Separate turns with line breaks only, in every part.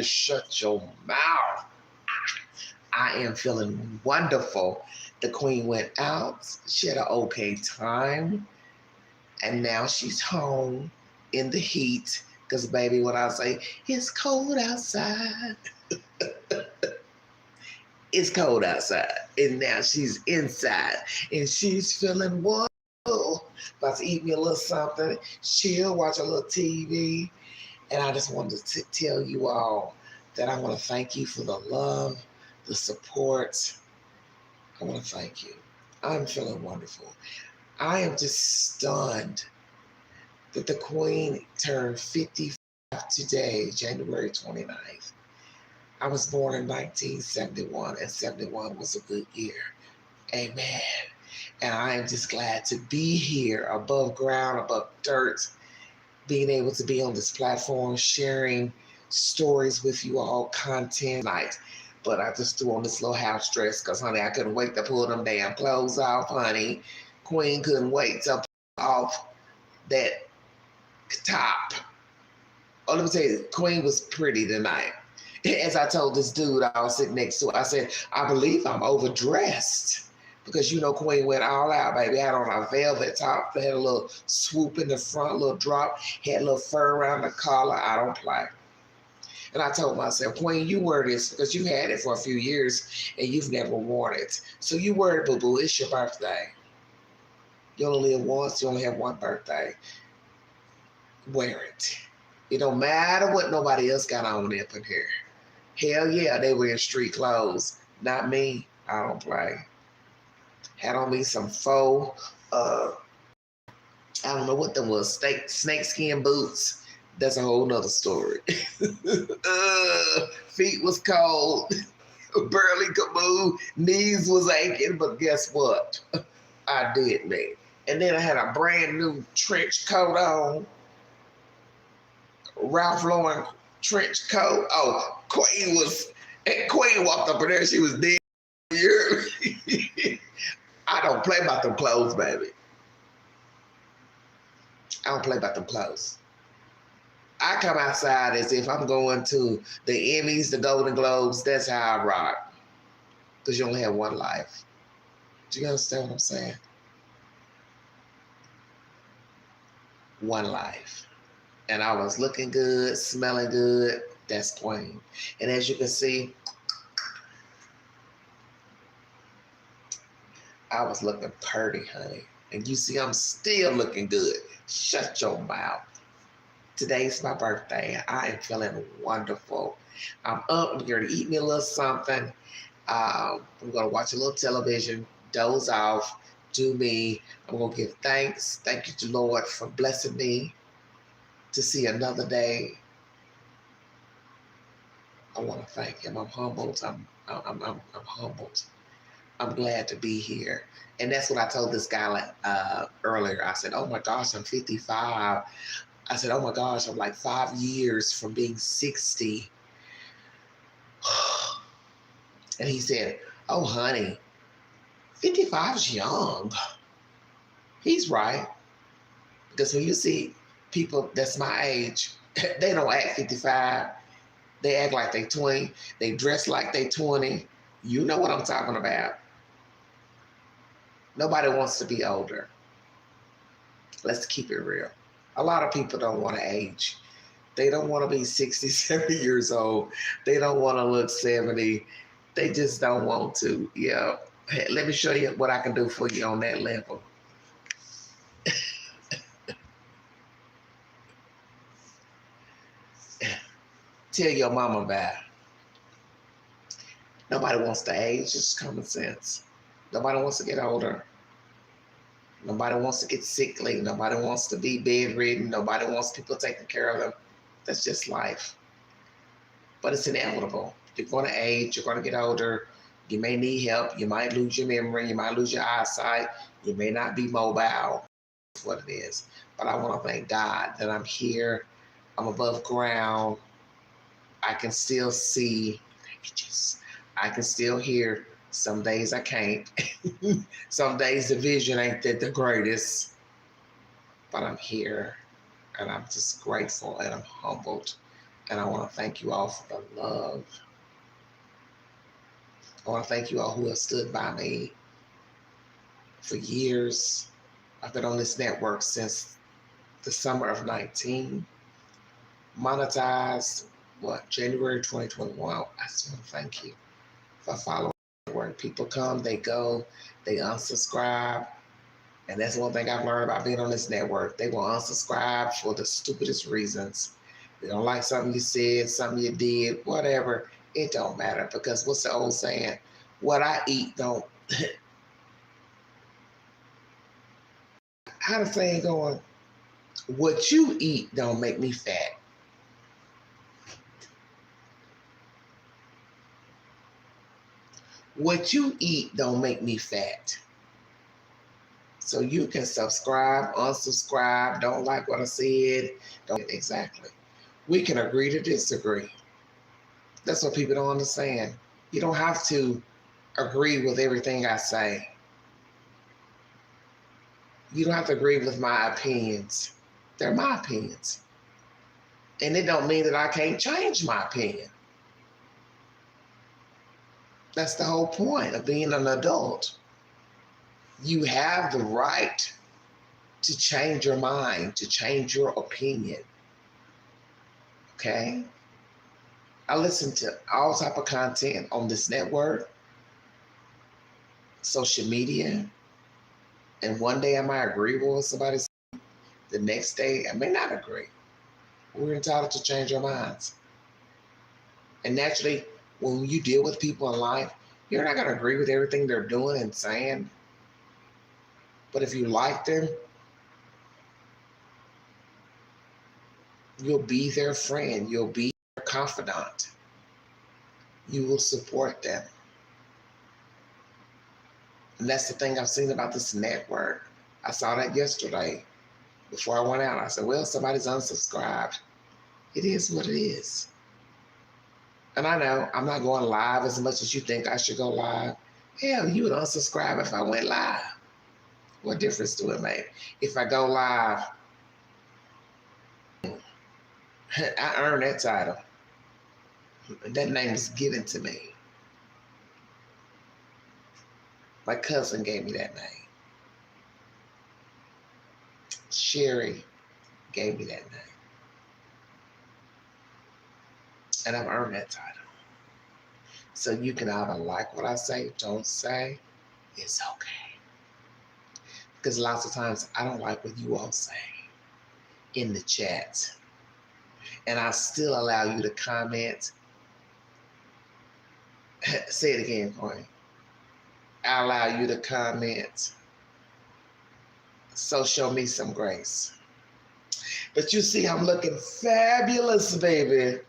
Shut your mouth. I am feeling wonderful. The queen went out. She had an okay time. And now she's home in the heat. Because, baby, when I say it's cold outside, it's cold outside. And now she's inside. And she's feeling wonderful. About to eat me a little something, chill, watch a little TV. And I just wanted to tell you all that I want to thank you for the love, the support. I want to thank you. I'm feeling wonderful. I am just stunned that the Queen turned 55 today, January 29th. I was born in 1971, and 71 was a good year. Amen. And I am just glad to be here above ground, above dirt, being able to be on this platform, sharing stories with you all, content tonight. But I just threw on this little house dress because, honey, I couldn't wait to pull them damn clothes off, honey. Queen couldn't wait to pull off that top. Oh, let me tell you, Queen was pretty tonight. As I told this dude I was sitting next to, I said, I believe I'm overdressed. Because you know Queen went all out, baby. Had on a velvet top, had a little swoop in the front, a little drop, had a little fur around the collar. I don't play. And I told myself, Queen, you wear this because you had it for a few years and you've never worn it. So you wear it, boo-boo. It's your birthday. You only live once. You only have one birthday. Wear it. It don't matter what nobody else got on up in here. Hell yeah, they wear street clothes. Not me. I don't play. Had on me some faux, I don't know what them was, snake skin boots. That's a whole nother story. Feet was cold, barely could move, knees was aching, but guess what? I did me. And then I had a brand new trench coat on, Ralph Lauren trench coat. Oh, Queen walked up in there, she was dead. I don't play about them clothes, baby. I don't play about them clothes. I come outside as if I'm going to the Emmys, the Golden Globes. That's how I rock. Because you only have one life. Do you understand what I'm saying? One life. And I was looking good, smelling good. That's Queen. And as you can see, I was looking purty, honey. And you see, I'm still looking good. Shut your mouth. Today's my birthday. I am feeling wonderful. I'm up. I'm here to eat me a little something. I'm going to watch a little television, doze off, do me. I'm going to give thanks. Thank you to Lord for blessing me to see another day. I want to thank him. I'm humbled. I'm humbled. I'm glad to be here. And that's what I told this guy earlier. I said, oh my gosh, I'm 55. I said, oh my gosh, I'm like 5 years from being 60. And he said, oh honey, 55 is young. He's right. Because when you see people that's my age, they don't act 55. They act like they 20. They dress like they 20. You know what I'm talking about. Nobody wants to be older. Let's keep it real. A lot of people don't want to age. They don't want to be 60, 70 years old. They don't want to look 70. They just don't want to. Yeah. Hey, let me show you what I can do for you on that level. Tell your mama about it. Nobody wants to age. It's common sense. Nobody wants to get older. Nobody wants to get sickly. Nobody wants to be bedridden. Nobody wants people taking care of them. That's just life. But it's inevitable. You're going to age. You're going to get older. You may need help. You might lose your memory. You might lose your eyesight. You may not be mobile. That's what it is. But I want to thank God that I'm here. I'm above ground. I can still see. Thank you, Jesus. I can still hear. Some days I can't. Some days the vision ain't the greatest. But I'm here. And I'm just grateful and I'm humbled And I want to thank you all for the love. I want to thank you all who have stood by me for years. I've been on this network since the summer of 19. Monetized, January 2021. I just want to thank you for following the network. People come, they go, they unsubscribe. And that's one thing I've learned about being on this network. They will unsubscribe for the stupidest reasons. They don't like something you said, something you did, whatever. It don't matter, because what's the old saying? What I eat don't. How the saying going? What you eat don't make me fat. What you eat don't make me fat. So you can subscribe, unsubscribe, don't like what I said. Don't exactly. We can agree to disagree. That's what people don't understand. You don't have to agree with everything I say. You don't have to agree with my opinions. They're my opinions. And it don't mean that I can't change my opinion. That's the whole point of being an adult. You have the right to change your mind, to change your opinion. Okay? I listen to all type of content on this network, social media, and one day I might agree with what somebody says. The next day I may not agree. We're entitled to change our minds. And naturally, when you deal with people in life, you're not going to agree with everything they're doing and saying. But if you like them, you'll be their friend. You'll be their confidant. You will support them. And that's the thing I've seen about this network. I saw that yesterday before I went out. I said, well, somebody's unsubscribed. It is what it is. And I know I'm not going live as much as you think I should go live. Hell, you would unsubscribe if I went live. What difference do it make? If I go live, I earned that title. That name was given to me. My cousin gave me that name. Sherry gave me that name. And I've earned that title. So you can either like what I say, don't say, it's okay. Because lots of times I don't like what you all say in the chat. And I still allow you to comment. Say it again, Courtney. I allow you to comment. So show me some grace. But you see, I'm looking fabulous, baby.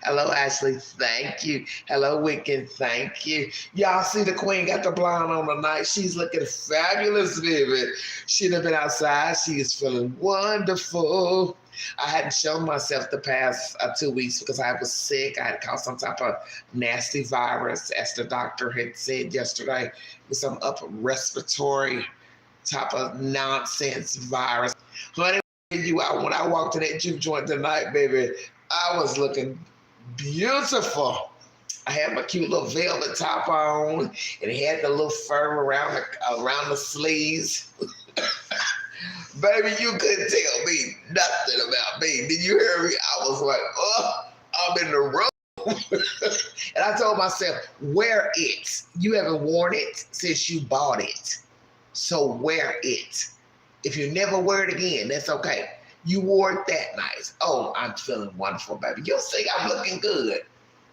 Hello, Ashley. Thank you. Hello, Wicked. Thank you. Y'all see the queen got the blonde on tonight. She's looking fabulous, baby. She'd have been outside. She is feeling wonderful. I hadn't shown myself the past 2 weeks because I was sick. I had caught some type of nasty virus, as the doctor had said yesterday, with some upper respiratory type of nonsense virus. Honey, when I walked to that juke joint tonight, baby, I was looking beautiful. I had my cute little velvet top on, and it had the little fur around the sleeves. Baby, you couldn't tell me nothing about me. Did you hear me? I was like, oh, I'm in the room. And I told myself, wear it. You haven't worn it since you bought it. So wear it. If you never wear it again, that's okay. You wore it that nice. Oh, I'm feeling wonderful, baby. You'll see I'm looking good.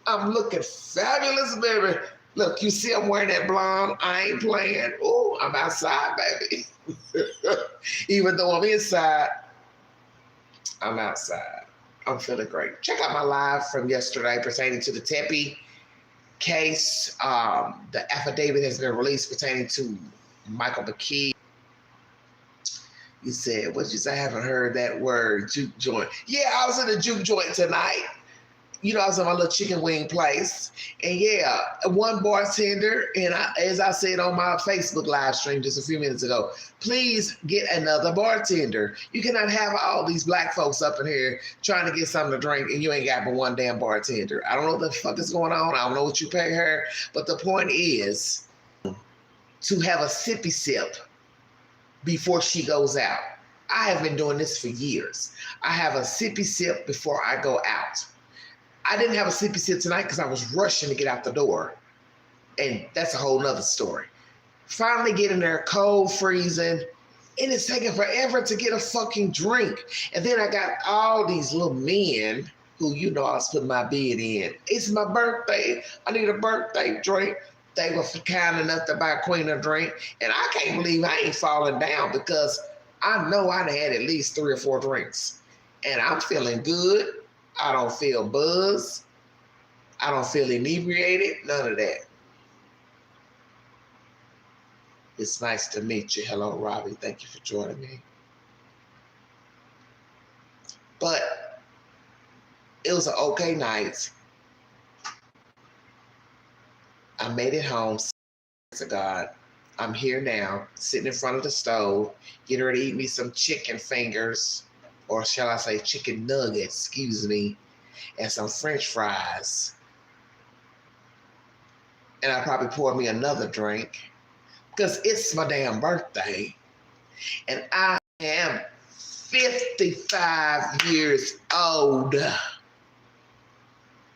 I'm looking fabulous, baby. Look, you see I'm wearing that blonde. I ain't playing. Oh, I'm outside, baby. Even though I'm inside, I'm outside. I'm feeling great. Check out my live from yesterday pertaining to the Tepe case. The affidavit has been released pertaining to Michael McKee. You said, what did you say? I haven't heard that word, juke joint. Yeah, I was in a juke joint tonight. I was at my little chicken wing place, and yeah, one bartender, and as I said on my Facebook live stream just a few minutes ago, please get another bartender. You cannot have all these black folks up in here trying to get something to drink, and you ain't got but one damn bartender. I don't know what the fuck is going on. I don't know what you pay her, but the point is to have a sippy sip before she goes out. I have been doing this for years. I have a sippy sip before I go out. I didn't have a sippy sip tonight because I was rushing to get out the door. And that's a whole nother story. Finally getting there, cold, freezing, and it's taking forever to get a fucking drink. And then I got all these little men who, I was putting my bid in. It's my birthday. I need a birthday drink. They were kind enough to buy Queen a drink. And I can't believe I ain't falling down because I know I'd had at least 3 or 4 drinks. And I'm feeling good. I don't feel buzzed. I don't feel inebriated. None of that. It's nice to meet you. Hello, Robbie. Thank you for joining me. But it was an okay night. I made it home. To God. I'm here now, sitting in front of the stove, getting ready to eat me some chicken fingers, or shall I say chicken nuggets, excuse me, and some French fries. And I probably poured me another drink because it's my damn birthday. And I am 55 years old.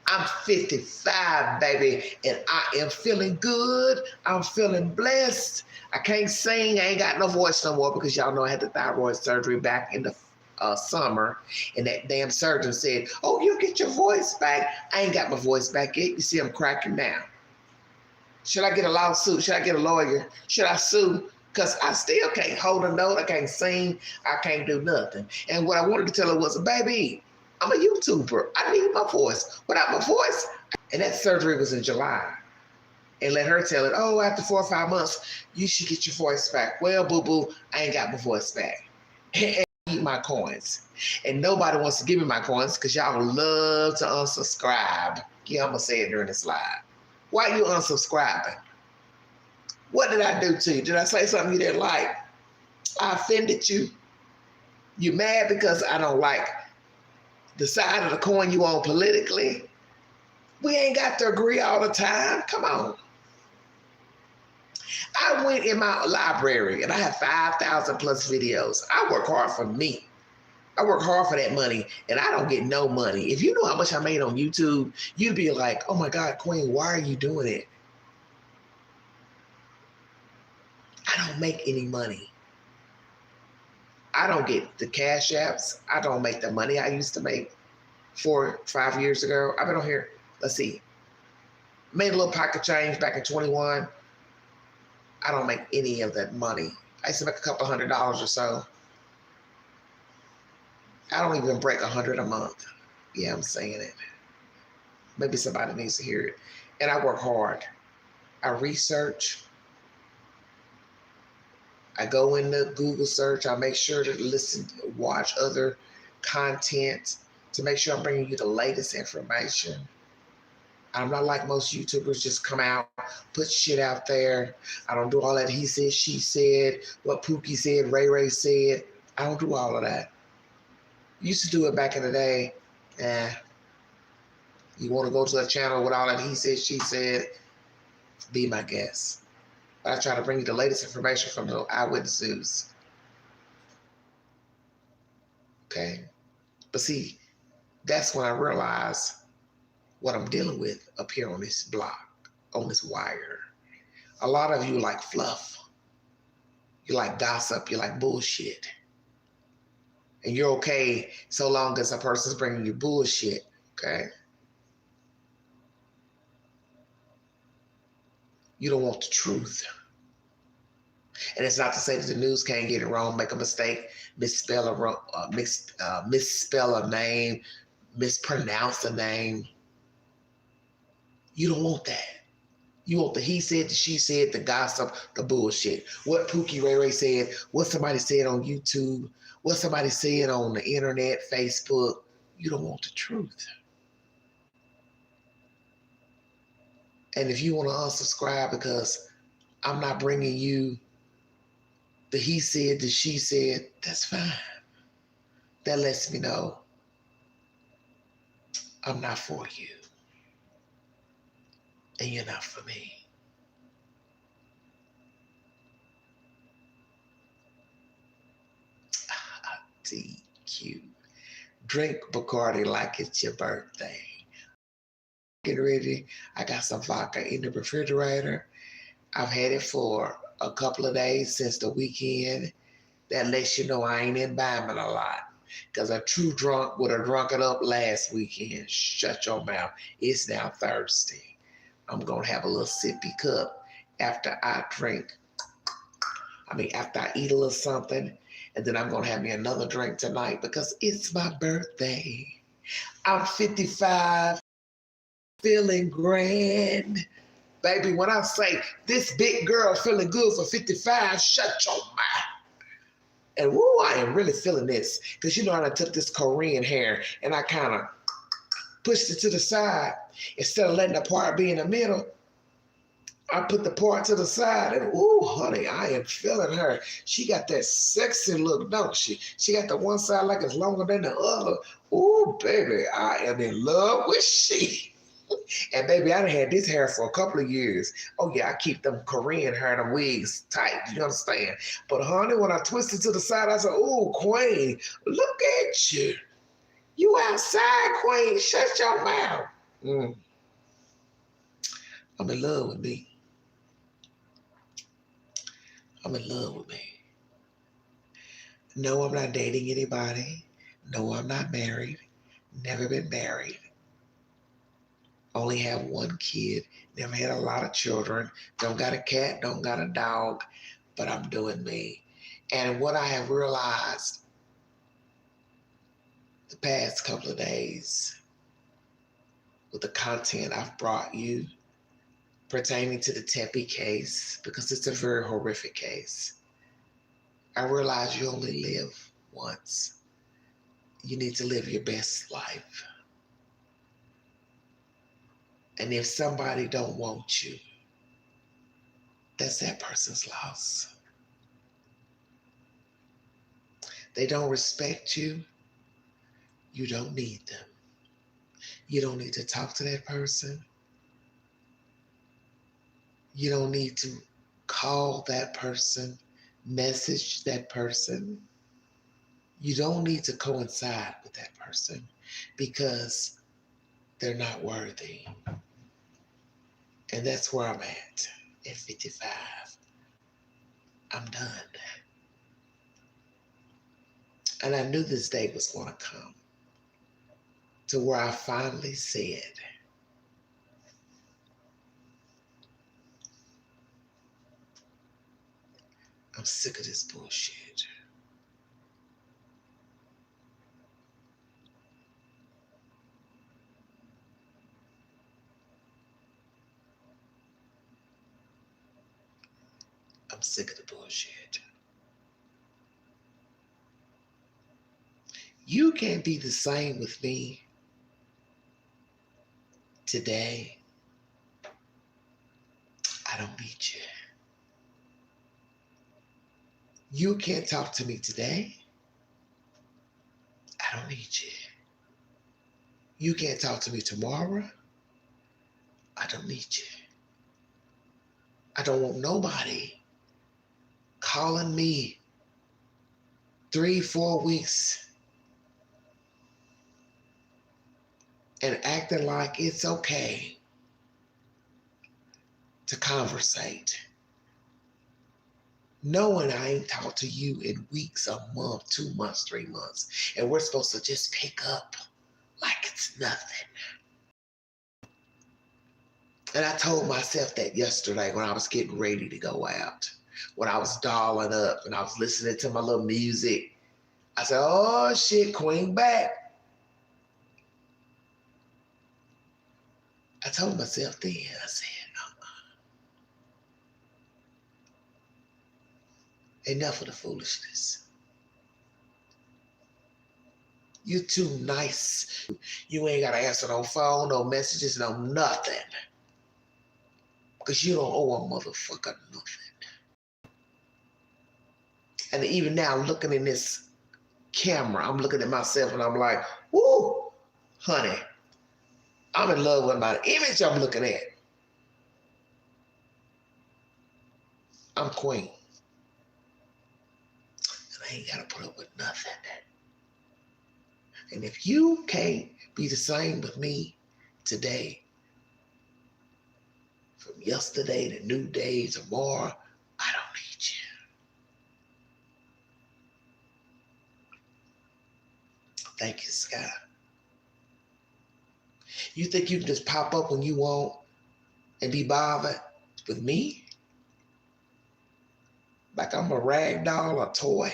I'm 55, baby, and I am feeling good. I'm feeling blessed. I can't sing. I ain't got no voice no more because y'all know I had the thyroid surgery back in the summer, and that damn surgeon said, oh, you'll get your voice back. I ain't got my voice back yet. You see, I'm cracking now. Should I get a lawsuit? Should I get a lawyer? Should I sue? Because I still can't hold a note. I can't sing. I can't do nothing. And what I wanted to tell her was, baby, I'm a YouTuber. I need my voice. Without my voice, and that surgery was in July. And let her tell it, oh, after 4 or 5 months, you should get your voice back. Well, boo-boo, I ain't got my voice back. And I eat my coins. And nobody wants to give me my coins because y'all love to unsubscribe. Yeah, I'm going to say it during this live. Why are you unsubscribing? What did I do to you? Did I say something you didn't like? I offended you? You mad because I don't like the side of the coin you on politically? We ain't got to agree all the time. Come on. I went in my library and I have 5,000 plus videos. I work hard for me. I work hard for that money and I don't get no money. If you know how much I made on YouTube, you'd be like, oh my God, Queen, why are you doing it? I don't make any money. I don't get the cash apps. I don't make the money I used to make 4 or 5 years ago. I've been on here, let's see, made a little pocket change back in 21. I don't make any of that money. I used to make a couple $100s or so. I don't even break 100 a month. Yeah, I'm saying it. Maybe somebody needs to hear it. And I work hard. I research. I go into Google search. I make sure to listen, watch other content to make sure I'm bringing you the latest information. I'm not like most YouTubers, just come out, put shit out there. I don't do all that he said, she said, what Pookie said, Ray Ray said. I don't do all of that. Used to do it back in the day. You want to go to a channel with all that he said, she said, be my guest. But I try to bring you the latest information from the eyewitnesses. Okay? But see, that's when I realized what I'm dealing with up here on this block, on this wire. A lot of you like fluff. You like gossip. You like bullshit. And you're okay so long as a person's bringing you bullshit, okay? You don't want the truth. And it's not to say that the news can't get it wrong, make a mistake, misspell a name, mispronounce a name. You don't want that. You want the he said, the she said, the gossip, the bullshit. What Pookie Ray Ray said, what somebody said on YouTube, what somebody said on the internet, Facebook. You don't want the truth. And if you want to unsubscribe because I'm not bringing you the he said, the she said, that's fine. That lets me know I'm not for you and you're not for me. DQ. Drink Bacardi like it's your birthday. Get ready. I got some vodka in the refrigerator. I've had it for a couple of days since the weekend. That lets you know I ain't imbibing a lot. Because a true drunk would have drunk it up last weekend. Shut your mouth. It's now Thursday. I'm going to have a little sippy cup after I after I eat a little something. And then I'm going to have me another drink tonight because it's my birthday. I'm 55, feeling grand. Baby, when I say this big girl feeling good for 55, shut your mouth. And woo, I am really feeling this. Because you know, I took this Korean hair and I kind of pushed it to the side. Instead of letting the part be in the middle, I put the part to the side and ooh, honey, I am feeling her. She got that sexy look, don't she? She got the one side like it's longer than the other. Ooh, baby, I am in love with she. And baby, I done had this hair for a couple of years. Oh yeah, I keep them Korean hair, the wigs tight, you understand? But honey, when I twisted to the side, I said, ooh, queen, look at you. You outside, queen, shut your mouth. I'm in love with me. I'm in love with me. No, I'm not dating anybody. No, I'm not married. Never been married. Only have one kid. Never had a lot of children. Don't got a cat, don't got a dog, but I'm doing me. And what I have realized the past couple of days with the content I've brought you pertaining to the Tempe case, because it's a very horrific case, I realize you only live once. You need to live your best life. And if somebody don't want you, that's that person's loss. They don't respect you, you don't need them. You don't need to talk to that person. You don't need to call that person, message that person. You don't need to coincide with that person because they're not worthy. And that's where I'm at 55. I'm done. And I knew this day was going to come to where I finally said, I'm sick of this bullshit. I'm sick of the bullshit. You can't be the same with me today. I don't need you. You can't talk to me today. I don't need you. You can't talk to me tomorrow. I don't need you. I don't want nobody calling me 3-4 weeks and acting like it's okay to conversate, knowing I ain't talked to you in weeks, a month, 2 months, 3 months, and we're supposed to just pick up like it's nothing. And I told myself that yesterday when I was getting ready to go out, when I was dolling up and I was listening to my little music. I said, oh shit, Queen back. I told myself then, I said, enough of the foolishness. You too nice. You ain't got to answer no phone, no messages, no nothing. because you don't owe a motherfucker nothing. And even now, looking in this camera, I'm looking at myself and I'm like, woo, honey, I'm in love with my image I'm looking at. I'm queen. And I ain't got to put up with nothing. And if you can't be the same with me today, from yesterday to new day, tomorrow, I don't need you. Thank you, Sky. You think you can just pop up when you want and be bothered with me? Like I'm a rag doll or toy?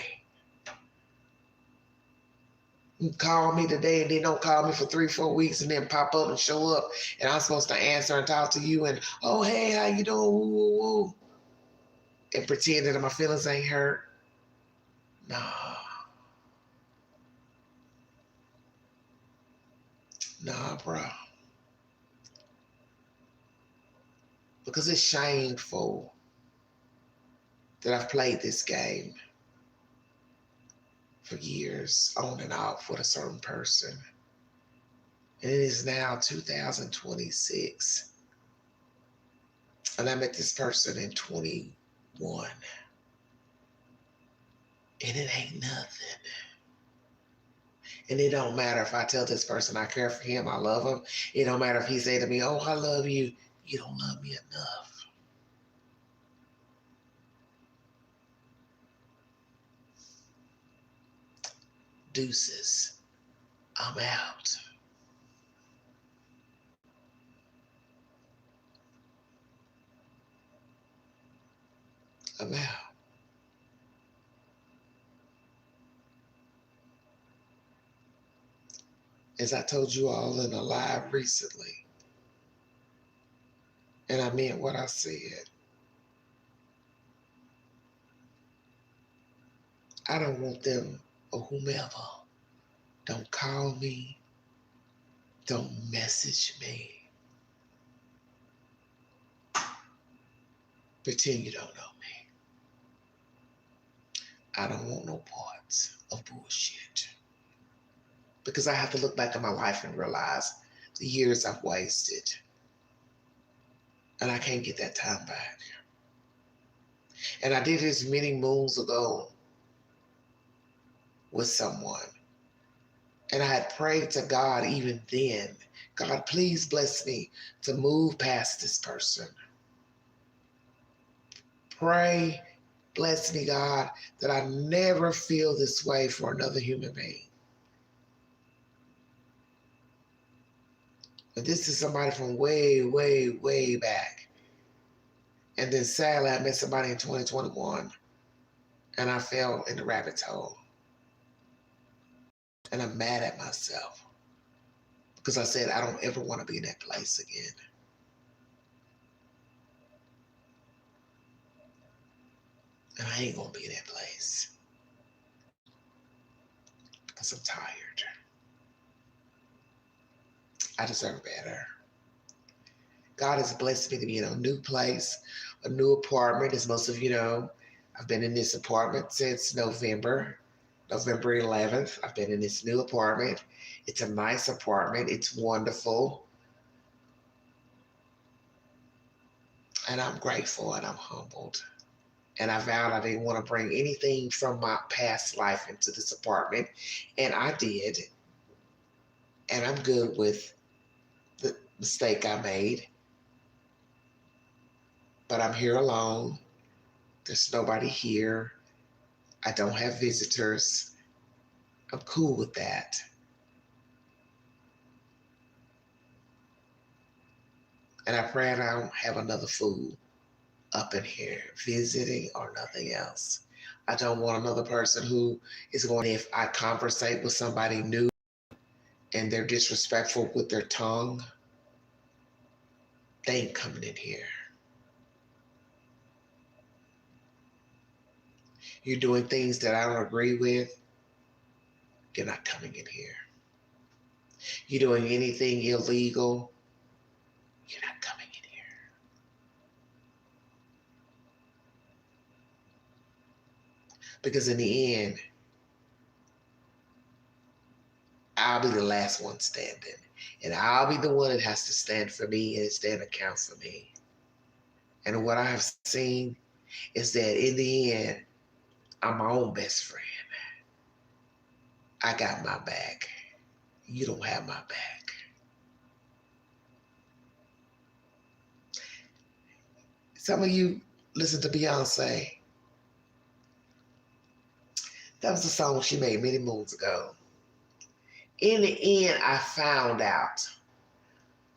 You call me today and then don't call me for 3-4 weeks and then pop up and show up and I'm supposed to answer and talk to you and, oh, hey, how you doing? Woo, woo, woo. And pretend that my feelings ain't hurt? Nah. Nah, bro. Because it's shameful that I've played this game for years, on and off with a certain person. And it is now 2026. And I met this person in 21. And it ain't nothing. And it don't matter if I tell this person I care for him, I love him. It don't matter if he say to me, oh, I love you. You don't love me enough. Deuces. I'm out. I'm out. As I told you all in a live recently, and I meant what I said, I don't want them or whomever. Don't call me. Don't message me. Pretend you don't know me. I don't want no parts of bullshit. Because I have to look back at my life and realize the years I've wasted. And I can't get that time back. And I did this many moons ago with someone. And I had prayed to God even then, God, please bless me to move past this person. Pray, bless me, God, that I never feel this way for another human being. But this is somebody from way, way, way back. And then sadly, I met somebody in 2021 and I fell in the rabbit hole. And I'm mad at myself because I said I don't ever want to be in that place again. And I ain't going to be in that place because I'm tired. I deserve better. God has blessed me to be in a new place, a new apartment. As most of you know, I've been in this apartment since November 11th. I've been in this new apartment. It's a nice apartment. It's wonderful. And I'm grateful and I'm humbled. And I vowed I didn't want to bring anything from my past life into this apartment. And I did. And I'm good with the mistake I made. But I'm here alone. There's nobody here. I don't have visitors. I'm cool with that. And I pray I don't have another fool up in here visiting or nothing else. I don't want another person who is going, if I conversate with somebody new and they're disrespectful with their tongue, they ain't coming in here. You're doing things that I don't agree with, you're not coming in here. You're doing anything illegal, you're not coming in here. Because in the end, I'll be the last one standing. And I'll be the one that has to stand for me and stand account for me. And what I have seen is that in the end, I'm my own best friend. I got my back. You don't have my back. Some of you listen to Beyonce. That was a song she made many moons ago. In the end, I found out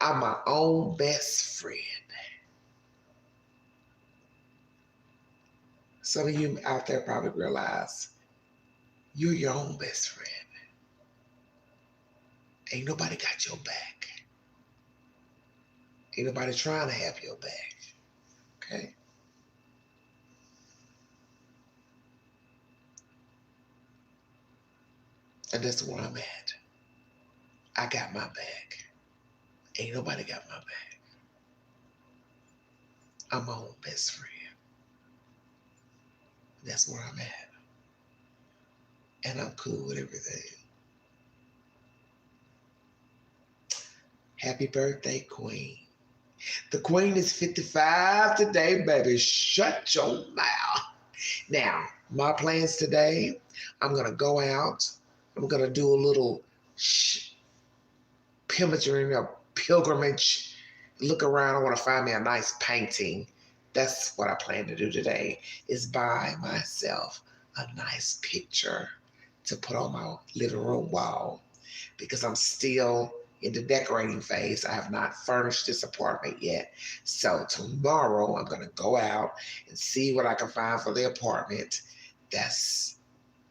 I'm my own best friend. Some of you out there probably realize you're your own best friend. Ain't nobody got your back. Ain't nobody trying to have your back. Okay? And that's where I'm at. I got my back. Ain't nobody got my back. I'm my own best friend. That's where I'm at. And I'm cool with everything. Happy birthday, Queen. The Queen is 55 today, baby. Shut your mouth. Now, my plans today, I'm going to go out. I'm going to do a little pilgrimage, look around. I want to find me a nice painting. That's what I plan to do today, is buy myself a nice picture to put on my living room wall, because I'm still in the decorating phase. I have not furnished this apartment yet. So tomorrow I'm going to go out and see what I can find for the apartment.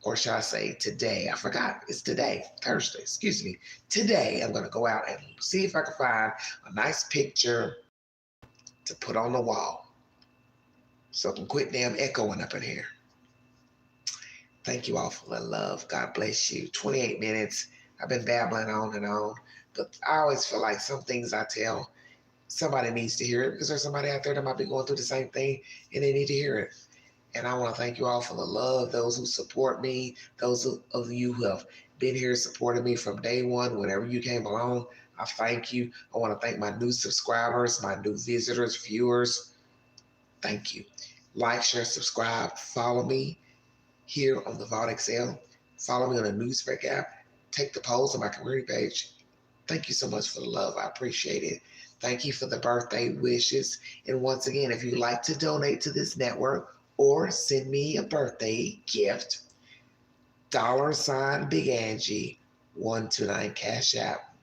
Or should I say today? I forgot. It's today, Thursday, excuse me. Today I'm going to go out and see if I can find a nice picture to put on the wall so I can quit damn echoing up in here. Thank you all for the love. God bless you. 28 minutes. I've been babbling on and on, but I always feel like some things I tell, somebody needs to hear it, because there's somebody out there that might be going through the same thing and they need to hear it. And I want to thank you all for the love, those who support me, those of you who have been here supporting me from day one, whenever you came along. I thank you. I want to thank my new subscribers, my new visitors, viewers. Thank you. Like, share, subscribe, follow me here on the Vault Excel. Follow me on the Newsbreak app. Take the polls on my community page. Thank you so much for the love. I appreciate it. Thank you for the birthday wishes. And once again, if you'd like to donate to this network or send me a birthday gift, $ Big Angie 129 Cash App.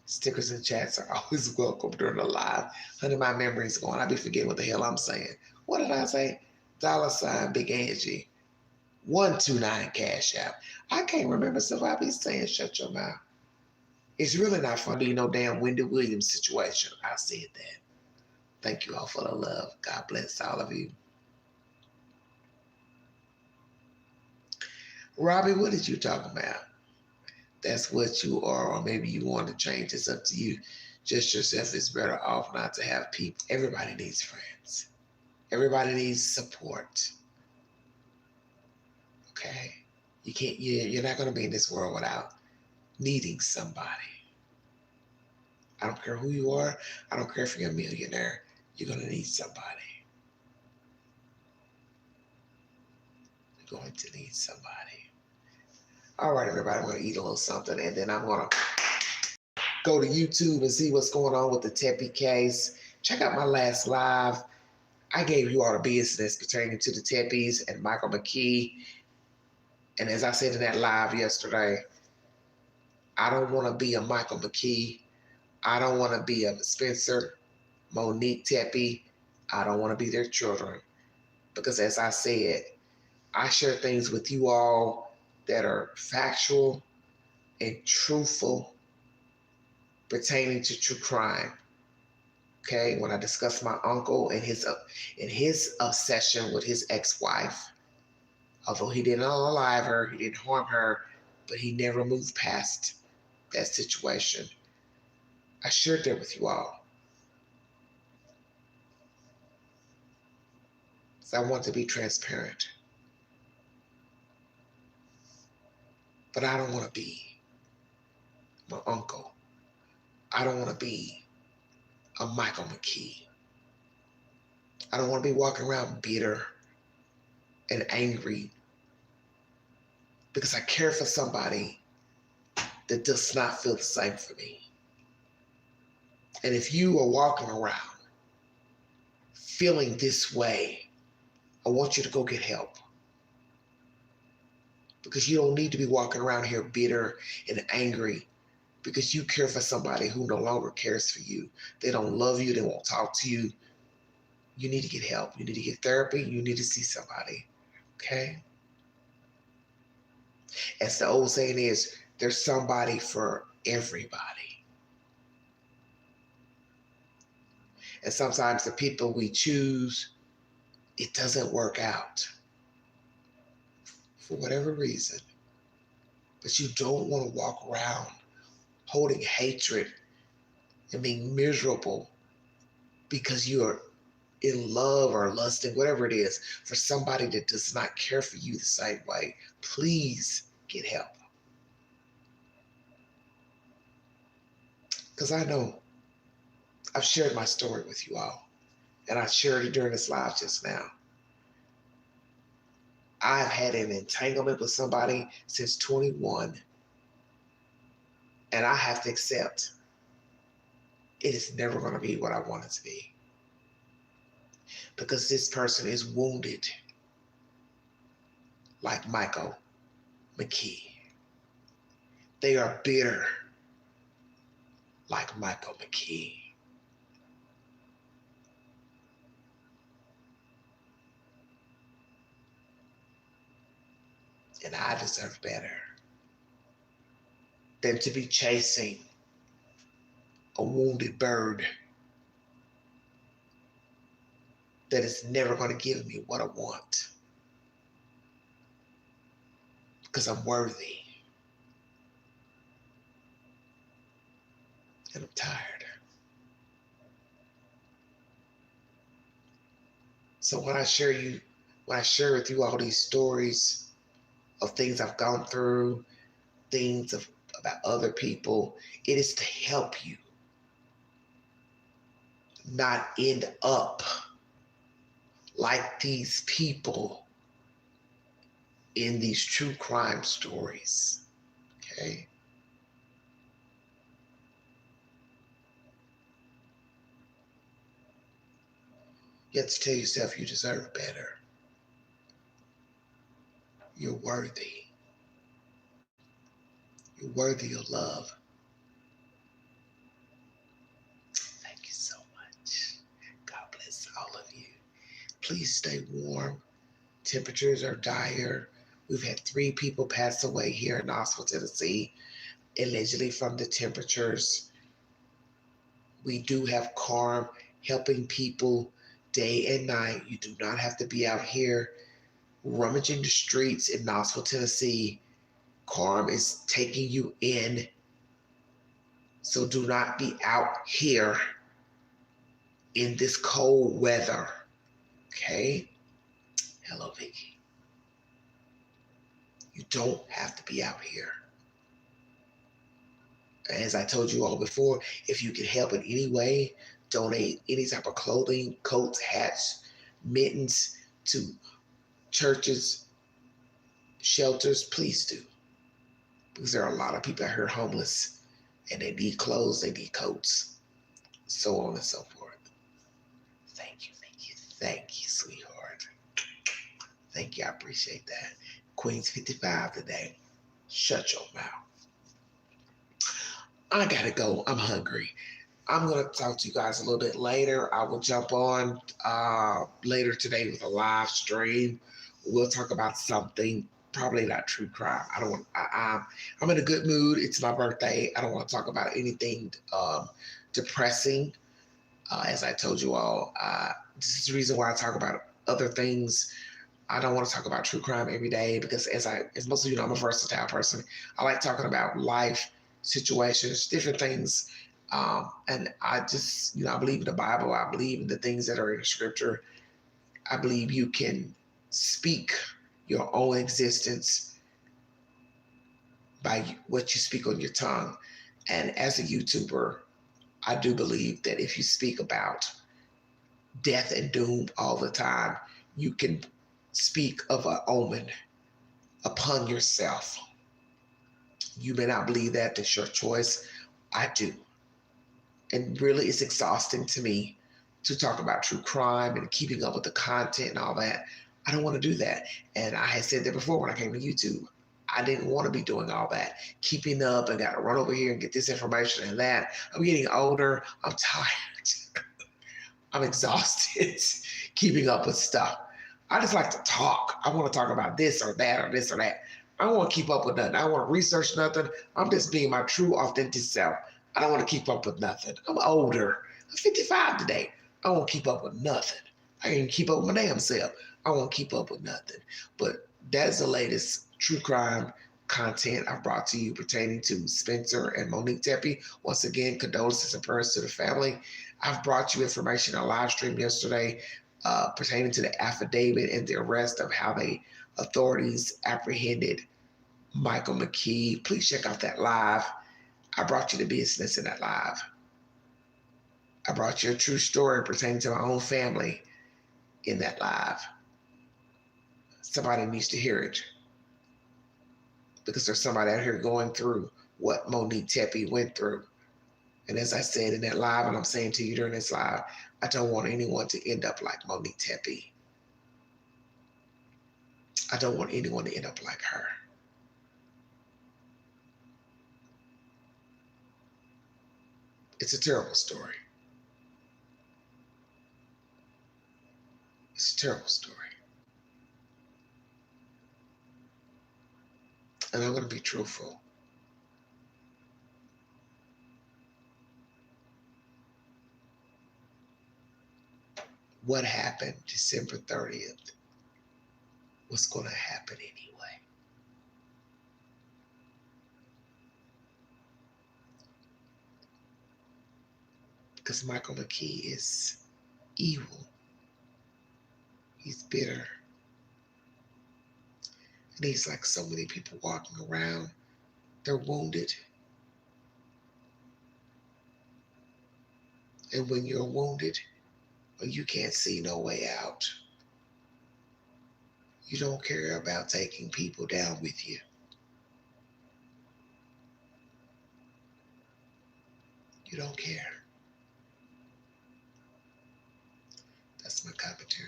Stickers and chats are always welcome during the live. Honey, my memory's going. I be forgetting what the hell I'm saying. What did I say? $ Big Angie 129 Cash App. I can't remember, so I be saying shut your mouth. It's really not fun to be no damn Wendy Williams situation. I said that. Thank you all for the love. God bless all of you. Robbie, what did you talk about? That's what you are, or maybe you want to change. It's up to you. Just yourself is better off not to have people. Everybody needs friends. Everybody needs support. Okay? You're not going to be in this world without needing somebody. I don't care who you are. I don't care if you're a millionaire. You're going to need somebody. You're going to need somebody. All right, everybody, I'm going to eat a little something, and then I'm going to go to YouTube and see what's going on with the Teppy case. Check out my last live. I gave you all the business pertaining to the Teppys and Michael McKee. And as I said in that live yesterday, I don't want to be a Michael McKee. I don't want to be a Spencer, Monique Teppy. I don't want to be their children. Because as I said, I share things with you all that are factual and truthful pertaining to true crime. Okay, when I discuss my uncle and his obsession with his ex-wife, although he didn't unalive her, he didn't harm her, but he never moved past that situation. I shared that with you all. So I want to be transparent. But I don't want to be my uncle. I don't want to be a Michael McKee. I don't want to be walking around bitter and angry because I care for somebody that does not feel the same for me. And if you are walking around feeling this way, I want you to go get help. Because you don't need to be walking around here bitter and angry because you care for somebody who no longer cares for you. They don't love you. They won't talk to you. You need to get help. You need to get therapy. You need to see somebody. Okay? As the old saying is, there's somebody for everybody. And sometimes the people we choose, it doesn't work out for whatever reason. But you don't want to walk around holding hatred and being miserable because you're in love or lusting, whatever it is, for somebody that does not care for you the same way. Please get help. Because I know I've shared my story with you all, and I shared it during this live just now. I've had an entanglement with somebody since 21, and I have to accept it is never going to be what I want it to be. Because this person is wounded like Michael McKee. They are bitter like Michael McKee. And I deserve better than to be chasing a wounded bird that is never going to give me what I want. Because I'm worthy. And I'm tired. So when I share with you all these stories of things I've gone through, about other people, it is to help you not end up like these people in these true crime stories. Okay? You have to tell yourself you deserve better. You're worthy. You're worthy of love. Thank you so much. God bless all of you. Please stay warm. Temperatures are dire. We've had 3 people pass away here in Knoxville, Tennessee, allegedly from the temperatures. We do have CARM helping people day and night. You do not have to be out here rummaging the streets in Knoxville, Tennessee. CARM is taking you in. So do not be out here in this cold weather. Okay? Hello, Vicky. You don't have to be out here. As I told you all before, if you can help in any way, donate any type of clothing, coats, hats, mittens to churches, shelters, please do. Because there are a lot of people out here homeless and they need clothes, they need coats, so on and so forth. Thank you, sweetheart. Thank you, I appreciate that. Queen's 55 today. Shut your mouth. I gotta go, I'm hungry. I'm going to talk to you guys a little bit later. I will jump on later today with a live stream. We'll talk about something, probably not true crime. I'm in a good mood. It's my birthday. I don't want to talk about anything depressing. As I told you all, this is the reason why I talk about other things. I don't want to talk about true crime every day because as most of you know, I'm a versatile person. I like talking about life situations, different things. And I just, I believe in the Bible. I believe in the things that are in the scripture. I believe you can speak your own existence by what you speak on your tongue. And as a YouTuber, I do believe that if you speak about death and doom all the time, you can speak of an omen upon yourself. You may not believe that, that's your choice. I do. And really, it's exhausting to me to talk about true crime and keeping up with the content and all that. I don't want to do that. And I had said that before when I came to YouTube. I didn't want to be doing all that, keeping up and got to run over here and get this information and that. I'm getting older. I'm tired. I'm exhausted keeping up with stuff. I just like to talk. I want to talk about this or that or this or that. I don't want to keep up with nothing. I don't want to research nothing. I'm just being my true, authentic self. I don't want to keep up with nothing. I'm older. I'm 55 today. I won't keep up with nothing. I can't even keep up with my damn self. I won't keep up with nothing. But that's the latest true crime content I've brought to you pertaining to Spencer and Monique Tepe. Once again, condolences and prayers to the family. I've brought you information on live stream yesterday pertaining to the affidavit and the arrest of how the authorities apprehended Michael McKee. Please check out that live. I brought you the business in that live. I brought you a true story pertaining to my own family in that live. Somebody needs to hear it because there's somebody out here going through what Monique Tepe went through. And as I said in that live, and I'm saying to you during this live, I don't want anyone to end up like Monique Tepe. I don't want anyone to end up like her. It's a terrible story. It's a terrible story. And I'm going to be truthful. What happened December 30th was going to happen anyway. Because Michael McKee is evil. He's bitter. And he's like so many people walking around. They're wounded. And when you're wounded, or you can't see no way out, you don't care about taking people down with you. You don't care. That's my commentary.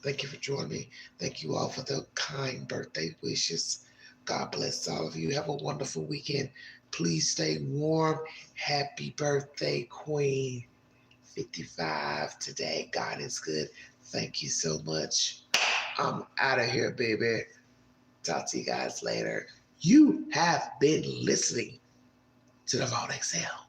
Thank you for joining me. Thank you all for the kind birthday wishes. God bless all of you. Have a wonderful weekend. Please stay warm. Happy birthday, Queen. 55 today. God is good. Thank you so much. I'm out of here, baby. Talk to you guys later. You have been listening to the Vault XL.